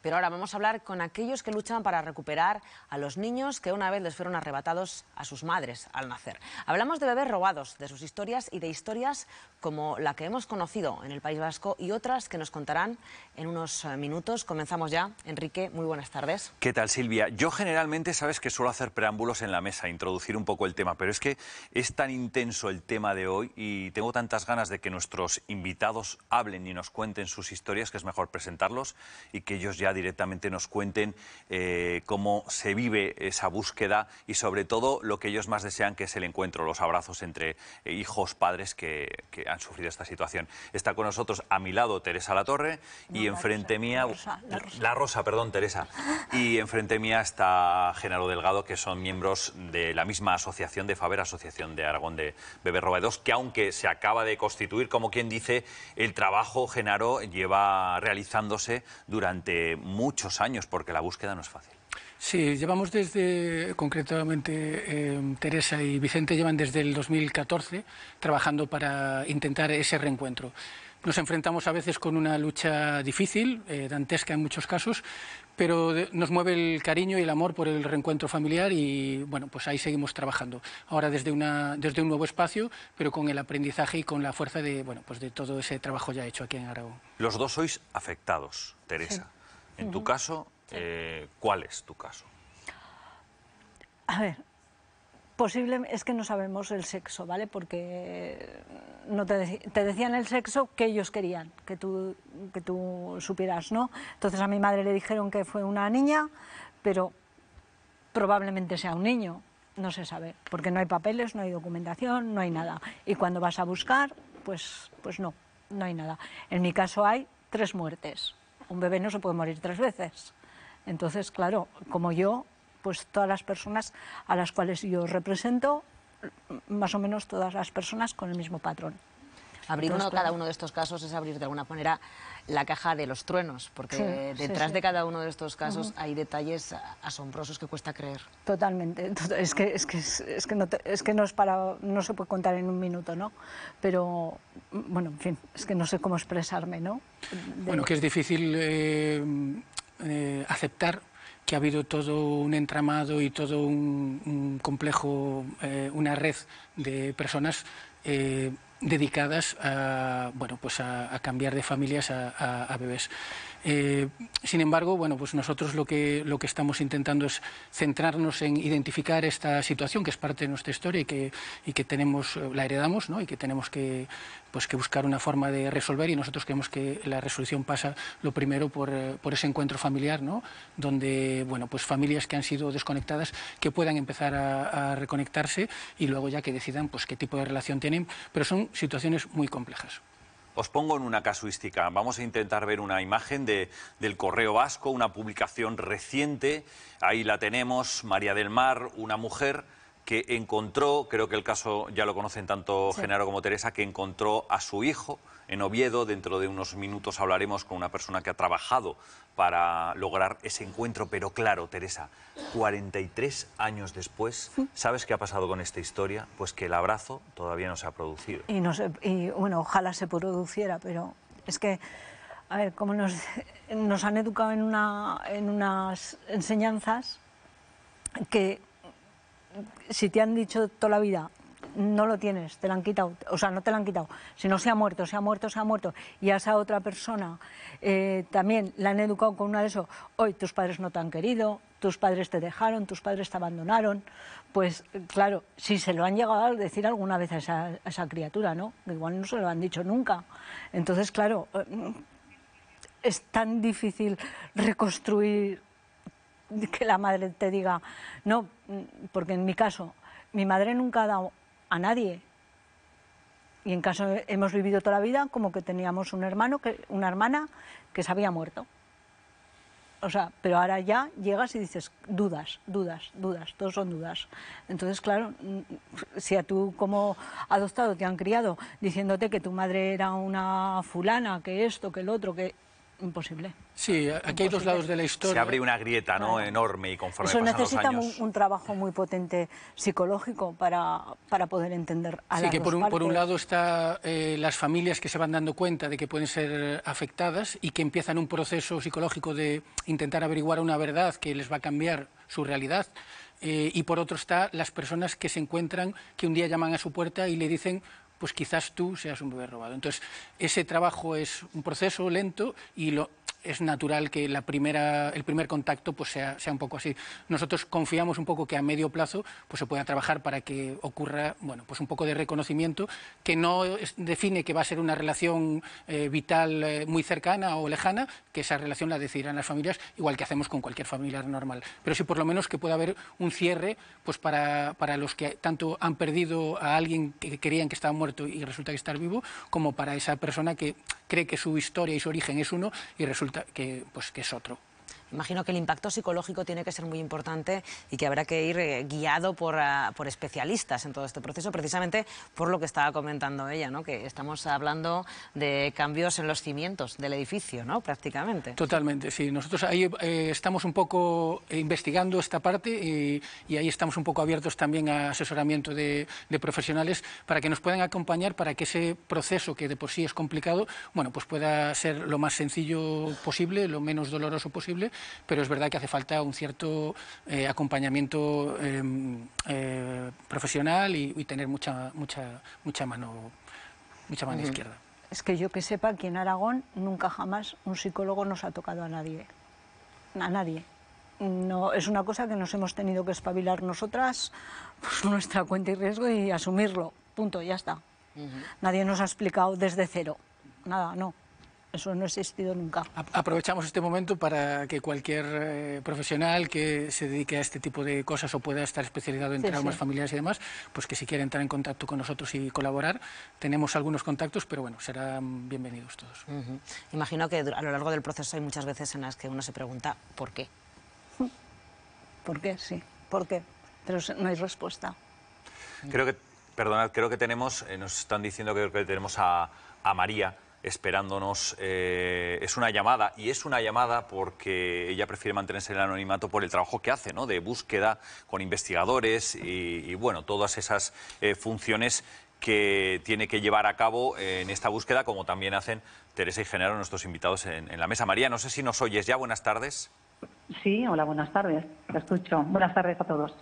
Pero ahora vamos a hablar con aquellos que luchan para recuperar a los niños que una vez les fueron arrebatados a sus madres al nacer. Hablamos de bebés robados, de sus historias y de historias como la que hemos conocido en el País Vasco y otras que nos contarán en unos minutos. Comenzamos ya. Enrique, muy buenas tardes. ¿Qué tal, Silvia? Yo generalmente, sabes que suelo hacer preámbulos en la mesa, introducir un poco el tema, pero es que es tan intenso el tema de hoy y tengo tantas ganas de que nuestros invitados hablen y nos cuenten sus historias que es mejor presentarlos y que ellos ya directamente nos cuenten cómo se vive esa búsqueda y sobre todo lo que ellos más desean, que es el encuentro, los abrazos entre hijos, padres que han sufrido esta situación. Está con nosotros a mi lado Teresa Latorre y enfrente mía... La Rosa, perdón, Teresa. Y enfrente mía está Genaro Delgado, que son miembros de la misma asociación de FABER, Asociación de Aragón de Bebés Robados, que aunque se acaba de constituir, como quien dice, el trabajo, Genaro, lleva realizándose durante muchos años, porque la búsqueda no es fácil. Sí, llevamos concretamente Teresa y Vicente llevan desde el 2014 trabajando para intentar ese reencuentro. Nos enfrentamos a veces con una lucha difícil, dantesca en muchos casos, pero nos mueve el cariño y el amor por el reencuentro familiar y bueno, pues ahí seguimos trabajando. Ahora desde un nuevo espacio, pero con el aprendizaje y con la fuerza de, bueno, pues de todo ese trabajo ya hecho aquí en Aragón. Los dos sois afectados, Teresa. Sí. En tu caso, ¿cuál es tu caso? A ver, es que no sabemos el sexo, ¿vale? Porque no te decían el sexo que ellos querían, que tú supieras, ¿no? Entonces a mi madre le dijeron que fue una niña, pero probablemente sea un niño, no se sabe, porque no hay papeles, no hay documentación, no hay nada. Y cuando vas a buscar, pues no hay nada. En mi caso hay 3 muertes. Un bebé no se puede morir 3 veces. Entonces, claro, como yo, pues todas las personas a las cuales yo represento, más o menos todas las personas con el mismo patrón. Abrir cada uno de estos casos es abrir de alguna manera la caja de los truenos, porque detrás de cada uno de estos casos hay detalles asombrosos que cuesta creer. Totalmente. Es que no se puede contar en un minuto, ¿no? Pero, bueno, en fin, es que no sé cómo expresarme, ¿no? Bueno, que es difícil aceptar que ha habido todo un entramado y todo un complejo, una red de personas dedicadas a, bueno, pues a cambiar de familias a bebés. Sin embargo, bueno, pues nosotros lo que estamos intentando es centrarnos en identificar esta situación, que es parte de nuestra historia y que tenemos, la heredamos, ¿no? Y que tenemos que buscar una forma de resolver, y nosotros creemos que la resolución pasa lo primero por ese encuentro familiar, ¿no? Donde, bueno, pues familias que han sido desconectadas que puedan empezar a reconectarse y luego ya que decidan pues qué tipo de relación tienen, pero son situaciones muy complejas. Os pongo en una casuística. Vamos a intentar ver una imagen del Correo Vasco, una publicación reciente. Ahí la tenemos, María del Mar, una mujer que encontró, creo que el caso ya lo conocen tanto Genaro como Teresa, que encontró a su hijo en Oviedo. Dentro de unos minutos hablaremos con una persona que ha trabajado para lograr ese encuentro. Pero claro, Teresa, 43 años después, ¿sabes qué ha pasado con esta historia? Pues que el abrazo todavía no se ha producido. Y bueno, ojalá se produciera, pero es que, a ver, como nos han educado en unas enseñanzas que si te han dicho toda la vida no lo tienes, te lo han quitado, o sea, no te lo han quitado, sino se ha muerto, y a esa otra persona también la han educado con una de eso, hoy tus padres no te han querido, tus padres te dejaron, tus padres te abandonaron, pues claro, si se lo han llegado a decir alguna vez a esa criatura, ¿no? Igual no se lo han dicho nunca. Entonces, claro, es tan difícil reconstruir que la madre te diga, no, porque en mi caso, mi madre nunca ha dado a nadie. Y en caso hemos vivido toda la vida como que teníamos una hermana que se había muerto. O sea, pero ahora ya llegas y dices dudas, todos son dudas. Entonces, claro, si a tú como adoptado te han criado diciéndote que tu madre era una fulana, que esto, que el otro, que imposible. Sí, aquí hay dos lados de la historia. Se abre una grieta, ¿no? Claro. Enorme, y conforme Eso pasan los necesita años... un trabajo muy potente psicológico para poder entender a Sí, las que dos por un partes. lado está las familias que se van dando cuenta de que pueden ser afectadas y que empiezan un proceso psicológico de intentar averiguar una verdad que les va a cambiar su realidad. Y por otro está las personas que se encuentran, que un día llaman a su puerta y le dicen, pues quizás tú seas un bebé robado. Entonces, ese trabajo es un proceso lento y es natural que el primer contacto pues sea un poco así. Nosotros confiamos un poco que a medio plazo pues se pueda trabajar para que ocurra, bueno, pues un poco de reconocimiento, que no define que va a ser una relación vital muy cercana o lejana, que esa relación la decidirán las familias, igual que hacemos con cualquier familiar normal. Pero sí por lo menos que pueda haber un cierre pues para los que tanto han perdido a alguien que creían que estaba muerto y resulta que está vivo, como para esa persona que cree que su historia y su origen es uno y resulta que es otro. Imagino que el impacto psicológico tiene que ser muy importante y que habrá que ir guiado por especialistas en todo este proceso, precisamente por lo que estaba comentando ella, ¿no? Que estamos hablando de cambios en los cimientos del edificio, ¿no? Prácticamente. Totalmente, sí. Nosotros ahí estamos un poco investigando esta parte y ahí estamos un poco abiertos también a asesoramiento de profesionales para que nos puedan acompañar para que ese proceso, que de por sí es complicado, bueno, pues pueda ser lo más sencillo posible, lo menos doloroso posible, pero es verdad que hace falta un cierto acompañamiento profesional y tener mucha mano izquierda. Es que yo que sepa, aquí en Aragón nunca jamás un psicólogo nos ha tocado a nadie. A nadie. No, es una cosa que nos hemos tenido que espabilar nosotras por nuestra cuenta y riesgo y asumirlo. Punto, ya está. Nadie nos ha explicado desde cero. Nada, no. Eso no ha existido nunca. Aprovechamos este momento para que cualquier profesional que se dedique a este tipo de cosas o pueda estar especializado en traumas familiares y demás, pues que si quiere entrar en contacto con nosotros y colaborar, tenemos algunos contactos, pero bueno, serán bienvenidos todos. Imagino que a lo largo del proceso hay muchas veces en las que uno se pregunta ¿por qué? ¿Por qué? Sí. ¿Por qué? Pero no hay respuesta. Creo que tenemos, nos están diciendo que tenemos a María esperándonos. Es una llamada, y es una llamada porque ella prefiere mantenerse en el anonimato por el trabajo que hace, ¿no? De búsqueda con investigadores y bueno, todas esas funciones que tiene que llevar a cabo en esta búsqueda, como también hacen Teresa y Genaro, nuestros invitados en la mesa. María, no sé si nos oyes ya. Buenas tardes. Sí, hola, buenas tardes. Te escucho. Buenas tardes a todos.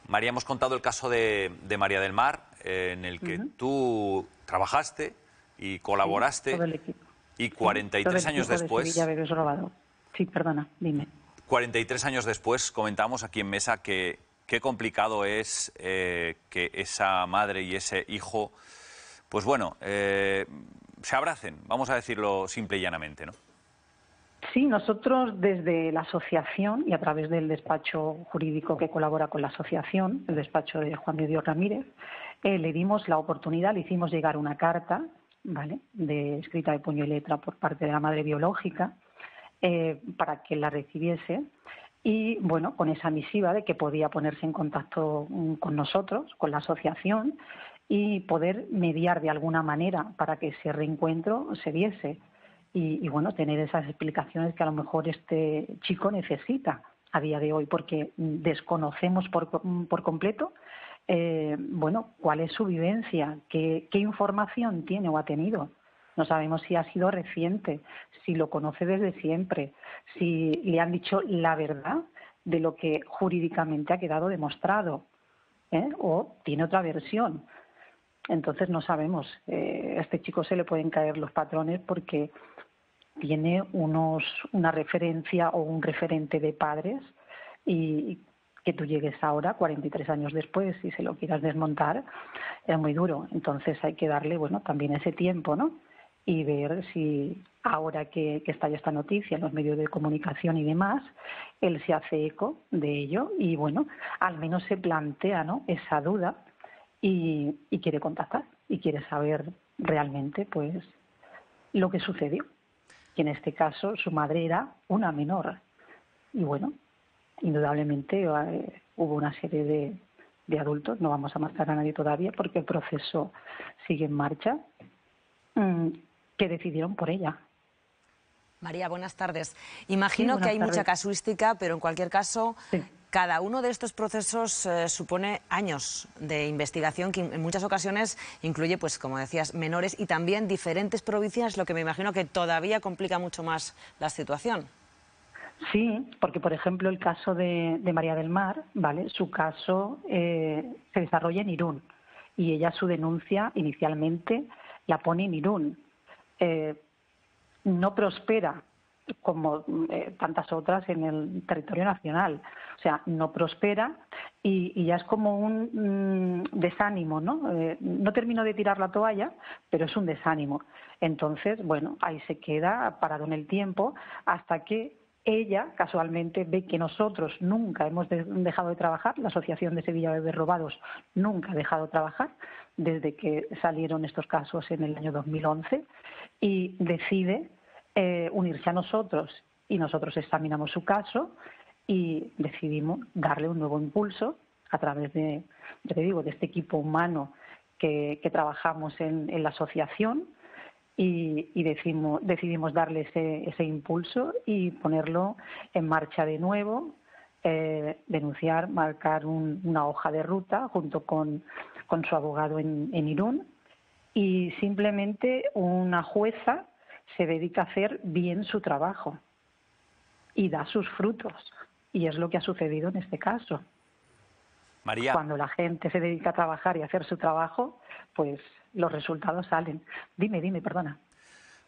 María, hemos contado el caso de María del Mar, en el que tú trabajaste y colaboraste, sí, todo el equipo. Y 43 años después... De Sevilla Bebés Robados. Sí, perdona, dime. 43 años después comentamos aquí en mesa que qué complicado es que esa madre y ese hijo, pues bueno, se abracen, vamos a decirlo simple y llanamente, ¿no? Sí, nosotros desde la asociación y a través del despacho jurídico que colabora con la asociación, el despacho de Juan de Dios Ramírez, le dimos la oportunidad, le hicimos llegar una carta, ¿vale?, escrita de puño y letra por parte de la madre biológica, para que la recibiese, y bueno, con esa misiva de que podía ponerse en contacto con nosotros, con la asociación, y poder mediar de alguna manera para que ese reencuentro se diese. Y bueno, tener esas explicaciones que a lo mejor este chico necesita a día de hoy, porque desconocemos por completo bueno, cuál es su vivencia, qué información tiene o ha tenido. No sabemos si ha sido reciente, si lo conoce desde siempre, si le han dicho la verdad de lo que jurídicamente ha quedado demostrado, o tiene otra versión. Entonces no sabemos. A este chico se le pueden caer los patrones porque tiene una referencia o un referente de padres, y que tú llegues ahora, 43 años después, y se lo quieras desmontar, es muy duro. Entonces hay que darle, bueno, también ese tiempo, ¿no? Y ver si ahora que está ya esta noticia en los medios de comunicación y demás, él se hace eco de ello y, bueno, al menos se plantea, ¿no?, esa duda y quiere contactar y quiere saber realmente, pues, lo que sucedió. Y en este caso su madre era una menor. Y bueno, indudablemente hubo una serie de adultos, no vamos a marcar a nadie todavía porque el proceso sigue en marcha, que decidieron por ella. María, buenas tardes. Imagino que hay mucha casuística, pero en cualquier caso, cada uno de estos procesos supone años de investigación que en muchas ocasiones incluye, pues como decías, menores y también diferentes provincias, lo que me imagino que todavía complica mucho más la situación. Sí, porque por ejemplo el caso de María del Mar, ¿vale? Su caso se desarrolla en Irún y ella su denuncia inicialmente la pone en Irún. No prospera como tantas otras en el territorio nacional. O sea, no prospera y ya es como un desánimo, ¿no? No termino de tirar la toalla, pero es un desánimo. Entonces, bueno, ahí se queda parado en el tiempo hasta que ella casualmente ve que nosotros nunca hemos dejado de trabajar, la Asociación de Sevilla Bebés Robados nunca ha dejado de trabajar desde que salieron estos casos en el año 2011 y decide unirse a nosotros y nosotros examinamos su caso y decidimos darle un nuevo impulso a través de, ya te digo, de este equipo humano que trabajamos en la asociación y decidimos darle ese impulso y ponerlo en marcha de nuevo, denunciar, marcar una hoja de ruta junto con su abogado en Irún y simplemente una jueza se dedica a hacer bien su trabajo y da sus frutos. Y es lo que ha sucedido en este caso. María. Cuando la gente se dedica a trabajar y a hacer su trabajo, pues los resultados salen. Dime, perdona.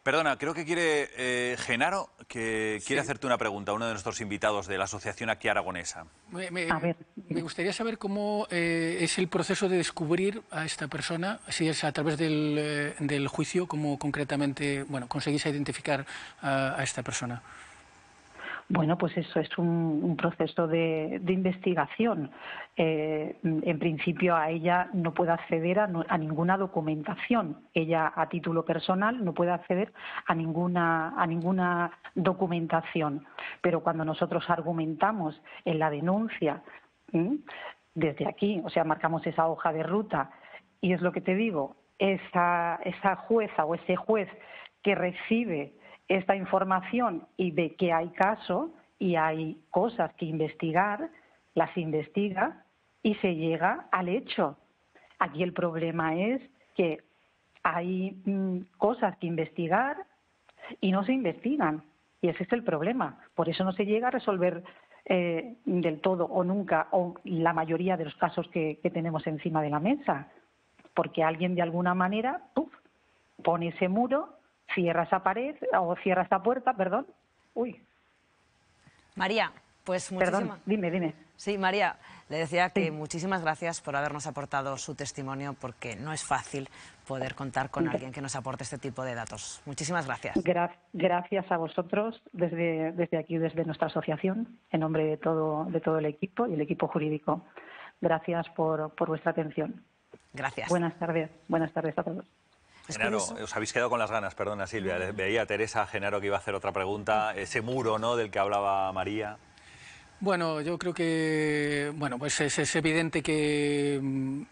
Perdona, creo que quiere Genaro, que quiere hacerte una pregunta, uno de nuestros invitados de la asociación aquí aragonesa. Me gustaría saber cómo es el proceso de descubrir a esta persona, si es a través del juicio, cómo concretamente, bueno, conseguís identificar a esta persona. Bueno, pues eso es un proceso de investigación. En principio a ella no puede acceder a ninguna documentación. Ella a título personal no puede acceder a ninguna documentación. Pero cuando nosotros argumentamos en la denuncia, desde aquí, o sea, marcamos esa hoja de ruta y es lo que te digo, esa jueza o ese juez que recibe esta información y ve que hay caso y hay cosas que investigar, las investiga y se llega al hecho. Aquí el problema es que hay cosas que investigar y no se investigan y ese es el problema. Por eso no se llega a resolver del todo o nunca o la mayoría de los casos que tenemos encima de la mesa, porque alguien de alguna manera pone ese muro, cierra esa pared o cierra esta puerta, perdón. Uy. María, pues muchísimas... Perdón, dime. Sí, María, le decía que muchísimas gracias por habernos aportado su testimonio, porque no es fácil poder contar con alguien que nos aporte este tipo de datos. Muchísimas gracias. Gracias a vosotros desde aquí, desde nuestra asociación, en nombre de todo el equipo y el equipo jurídico. Gracias por vuestra atención. Gracias. Buenas tardes a todos. Genaro, os habéis quedado con las ganas, perdona Silvia, veía a Teresa, Genaro que iba a hacer otra pregunta, ese muro, ¿no?, del que hablaba María. Bueno, yo creo que pues es evidente que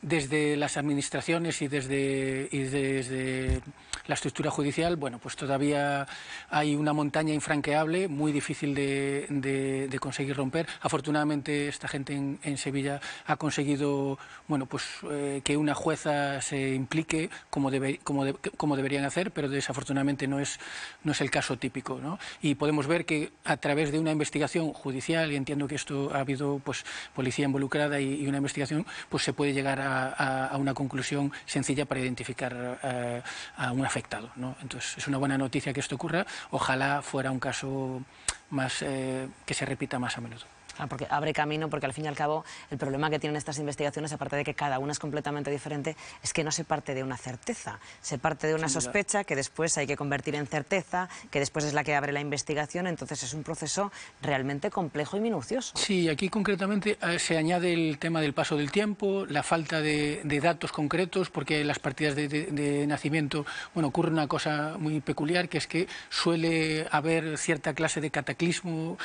desde las administraciones y desde la estructura judicial, bueno, pues todavía hay una montaña infranqueable, muy difícil de conseguir romper. Afortunadamente esta gente en Sevilla ha conseguido, bueno, pues que una jueza se implique como deberían hacer, pero desafortunadamente no es el caso típico, ¿no? Y podemos ver que a través de una investigación judicial, y entiendo que esto ha habido pues policía involucrada y una investigación, pues se puede llegar a una conclusión sencilla para identificar a un afectado, ¿no? Entonces es una buena noticia que esto ocurra. Ojalá fuera un caso más que se repita más a menudo. Porque abre camino, porque al fin y al cabo el problema que tienen estas investigaciones, aparte de que cada una es completamente diferente, es que no se parte de una certeza, se parte de una sospecha que después hay que convertir en certeza, que después es la que abre la investigación, entonces es un proceso realmente complejo y minucioso. Sí, aquí concretamente se añade el tema del paso del tiempo, la falta de datos concretos, porque en las partidas de nacimiento, bueno, ocurre una cosa muy peculiar, que es que suele haber cierta clase de cataclismo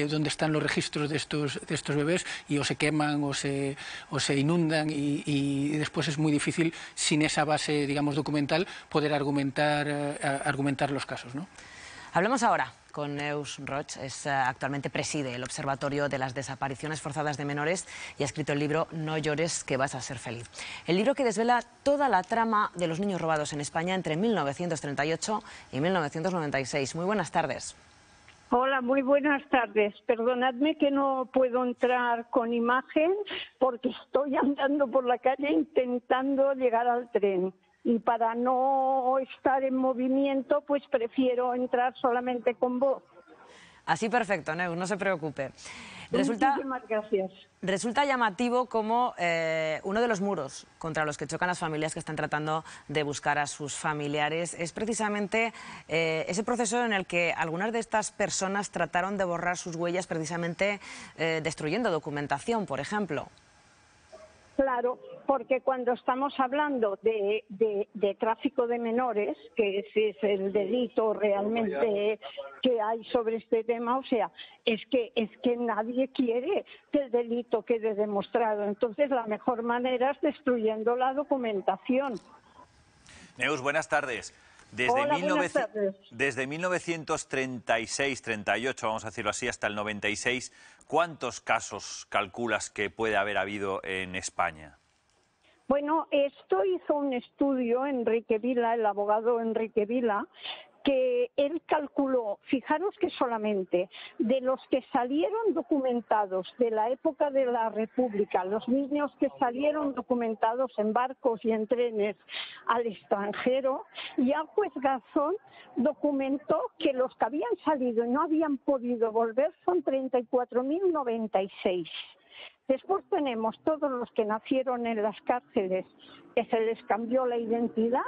donde están los registros de estos bebés y o se queman o se inundan y después es muy difícil, sin esa base, digamos, documental, poder argumentar los casos, ¿no? Hablemos ahora con Neus Roig. Actualmente preside el Observatorio de las Desapariciones Forzadas de Menores y ha escrito el libro No llores, que vas a ser feliz. El libro que desvela toda la trama de los niños robados en España entre 1938 y 1996. Muy buenas tardes. Hola, muy buenas tardes. Perdonadme que no puedo entrar con imagen porque estoy andando por la calle intentando llegar al tren. Y para no estar en movimiento, pues prefiero entrar solamente con voz. Así perfecto, Neus, no se preocupe. Muchísimas gracias. Resulta llamativo como uno de los muros contra los que chocan las familias que están tratando de buscar a sus familiares es precisamente ese proceso en el que algunas de estas personas trataron de borrar sus huellas precisamente destruyendo documentación, por ejemplo. Claro, porque cuando estamos hablando de tráfico de menores, que ese es el delito realmente que hay sobre este tema, o sea, es que nadie quiere que el delito quede demostrado. Entonces, la mejor manera es destruyendo la documentación. Neus, buenas tardes. Buenas tardes. Desde 1936-38, vamos a decirlo así, hasta el 96, ¿cuántos casos calculas que puede haber habido en España? Bueno, esto hizo un estudio Enrique Vila, el abogado Enrique Vila, que él calculó, fijaros que solamente de los que salieron documentados de la época de la República, los niños que salieron documentados en barcos y en trenes al extranjero, ya Juez Garzón documentó que los que habían salido y no habían podido volver son 34.096. Después tenemos todos los que nacieron en las cárceles, que se les cambió la identidad.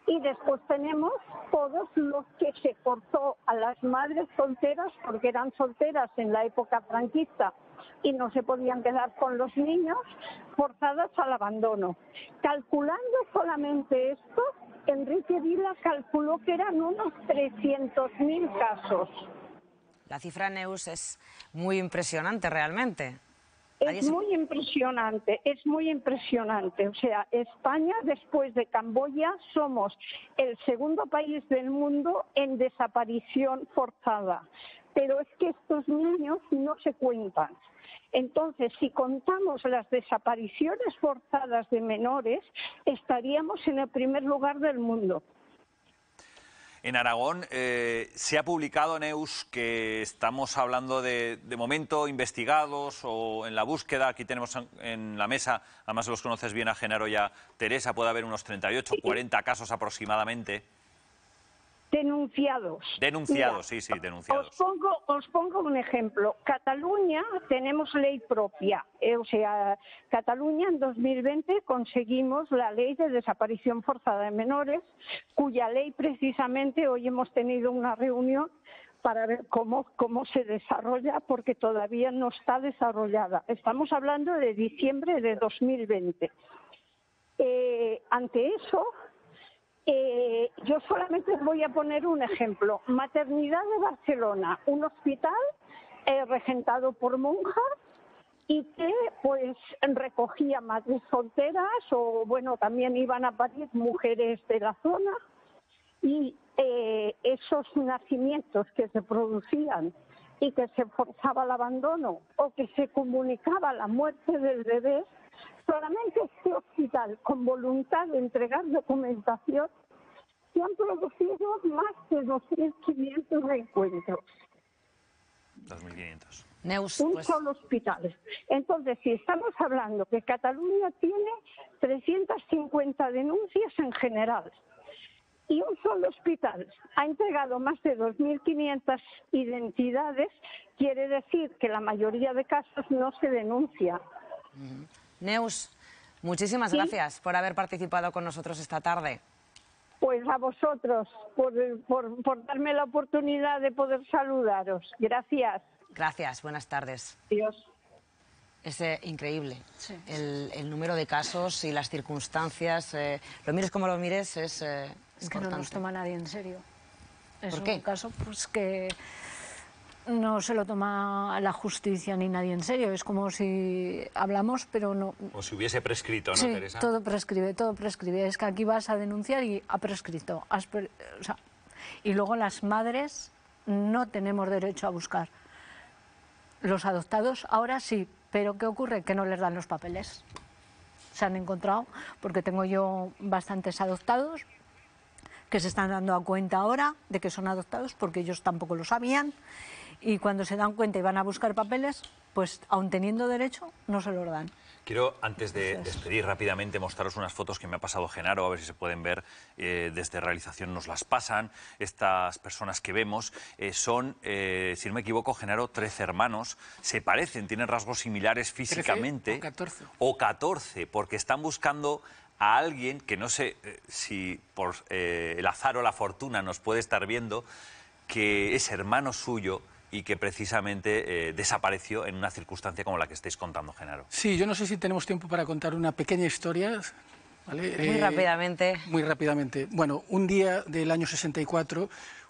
Y después tenemos todos los que se forzó a las madres solteras, porque eran solteras en la época franquista y no se podían quedar con los niños, forzadas al abandono. Calculando solamente esto, Enrique Vila calculó que eran unos 300.000 casos. La cifra, Neus, es muy impresionante realmente. Es muy impresionante. O sea, España, después de Camboya, somos el segundo país del mundo en desaparición forzada. Pero es que estos niños no se cuentan. Entonces, si contamos las desapariciones forzadas de menores, estaríamos en el primer lugar del mundo. En Aragón se ha publicado, Neus, que estamos hablando de momento investigados o en la búsqueda. Aquí tenemos en la mesa, además los conoces bien a Genaro y a Teresa, puede haber unos 38, 40 casos aproximadamente. Denunciados. Denunciados, Mira, sí, denunciados. Os pongo un ejemplo. Cataluña tenemos ley propia. O sea, Cataluña en 2020 conseguimos la ley de desaparición forzada de menores, cuya ley precisamente hoy hemos tenido una reunión para ver cómo se desarrolla, porque todavía no está desarrollada. Estamos hablando de diciembre de 2020. Ante eso... yo solamente os voy a poner un ejemplo. Maternidad de Barcelona, un hospital regentado por monjas y que pues recogía madres solteras o bueno, también iban a parir mujeres de la zona y esos nacimientos que se producían y que se forzaba el abandono o que se comunicaba la muerte del bebé, solamente este hospital, con voluntad de entregar documentación, se han producido más de 2.500 reencuentros. 2.500. Neus, Un solo hospital. Entonces, si estamos hablando que Cataluña tiene 350 denuncias en general y un solo hospital ha entregado más de 2.500 identidades, quiere decir que la mayoría de casos no se denuncia. Neus, muchísimas gracias por haber participado con nosotros esta tarde. Pues a vosotros por darme la oportunidad de poder saludaros. Gracias. Gracias, buenas tardes. Adiós. Es increíble Sí. el número de casos y las circunstancias. Lo mires como lo mires, es que no nos toma nadie en serio. Es ¿Por qué? un caso pues que no se lo toma la justicia ni nadie en serio. Es como si hablamos, pero no... O si hubiese prescrito, ¿no, Sí, Teresa? todo prescribe, todo prescribe. Es que aquí vas a denunciar y ha prescrito. O sea, y luego las madres no tenemos derecho a buscar. Los adoptados ahora sí, pero ¿qué ocurre? Que no les dan los papeles. Se han encontrado, porque tengo yo bastantes adoptados que se están dando cuenta ahora de que son adoptados, porque ellos tampoco lo sabían, y cuando se dan cuenta y van a buscar papeles, pues aun teniendo derecho, no se los dan. Quiero, antes de despedir rápidamente, mostraros unas fotos que me ha pasado Genaro, a ver si se pueden ver, desde realización nos las pasan. Estas personas que vemos son, si no me equivoco, Genaro, 13 hermanos. Se parecen, tienen rasgos similares físicamente. 13 o 14. O 14, porque están buscando a alguien que no sé si por el azar o la fortuna nos puede estar viendo, que es hermano suyo y que precisamente desapareció en una circunstancia como la que estáis contando, Genaro. Sí, yo no sé si tenemos tiempo para contar una pequeña historia, ¿vale? Muy rápidamente. Muy rápidamente. Bueno, un día del año 64,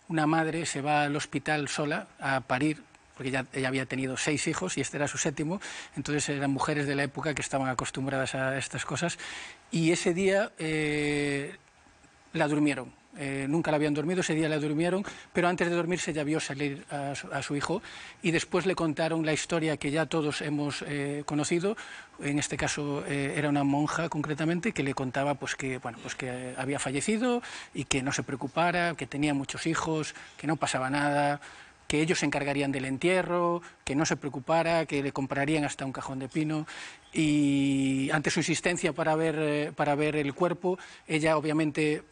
una madre se va al hospital sola a parir, porque ella había tenido 6 hijos y este era su 7º, entonces eran mujeres de la época que estaban acostumbradas a estas cosas, y ese día la durmieron. Nunca la habían dormido, ese día la durmieron, pero antes de dormirse ya vio salir a su hijo y después le contaron la historia que ya todos hemos conocido. En este caso era una monja concretamente que le contaba pues que había fallecido y que no se preocupara, que tenía muchos hijos, que no pasaba nada, que ellos se encargarían del entierro, que no se preocupara, que le comprarían hasta un cajón de pino. Y ante su insistencia para ver el cuerpo, ella obviamente,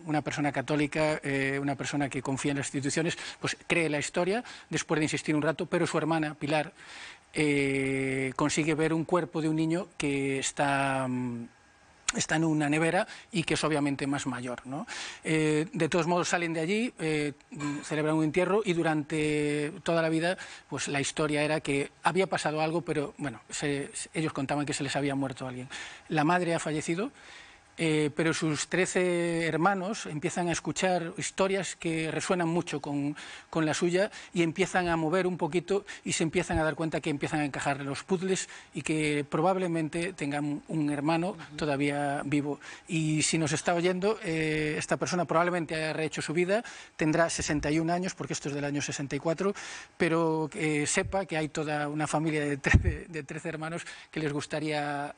una persona católica, una persona que confía en las instituciones, pues cree la historia después de insistir un rato, pero su hermana, Pilar, consigue ver un cuerpo de un niño que está en una nevera y que es obviamente más mayor, ¿no? De todos modos salen de allí, celebran un entierro y durante toda la vida pues la historia era que había pasado algo, pero bueno, ellos contaban que se les había muerto alguien. La madre ha fallecido, pero sus 13 hermanos empiezan a escuchar historias que resuenan mucho con la suya y empiezan a mover un poquito y se empiezan a dar cuenta que empiezan a encajar los puzzles y que probablemente tengan un hermano todavía vivo. Y si nos está oyendo, esta persona probablemente haya rehecho su vida, tendrá 61 años, porque esto es del año 64, pero sepa que hay toda una familia de 13 hermanos que les gustaría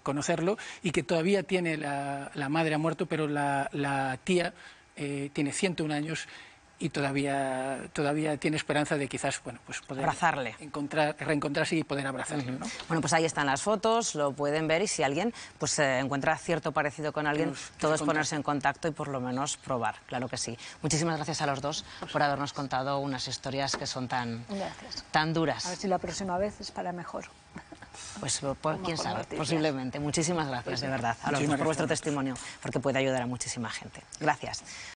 conocerlo y que todavía tiene la madre ha muerto, pero la tía tiene 101 años y todavía tiene esperanza de quizás poder abrazarle, reencontrarse y poder abrazarle, ¿no? Bueno, pues ahí están las fotos, lo pueden ver y si alguien encuentra cierto parecido con alguien, todo es ponerse en contacto y por lo menos probar, claro que sí. Muchísimas gracias a los dos por habernos contado unas historias que son tan duras. A ver si la próxima vez es para mejor. Pues quién sabe, posiblemente. Muchísimas gracias, de verdad, a los dos por vuestro testimonio, porque puede ayudar a muchísima gente. Gracias.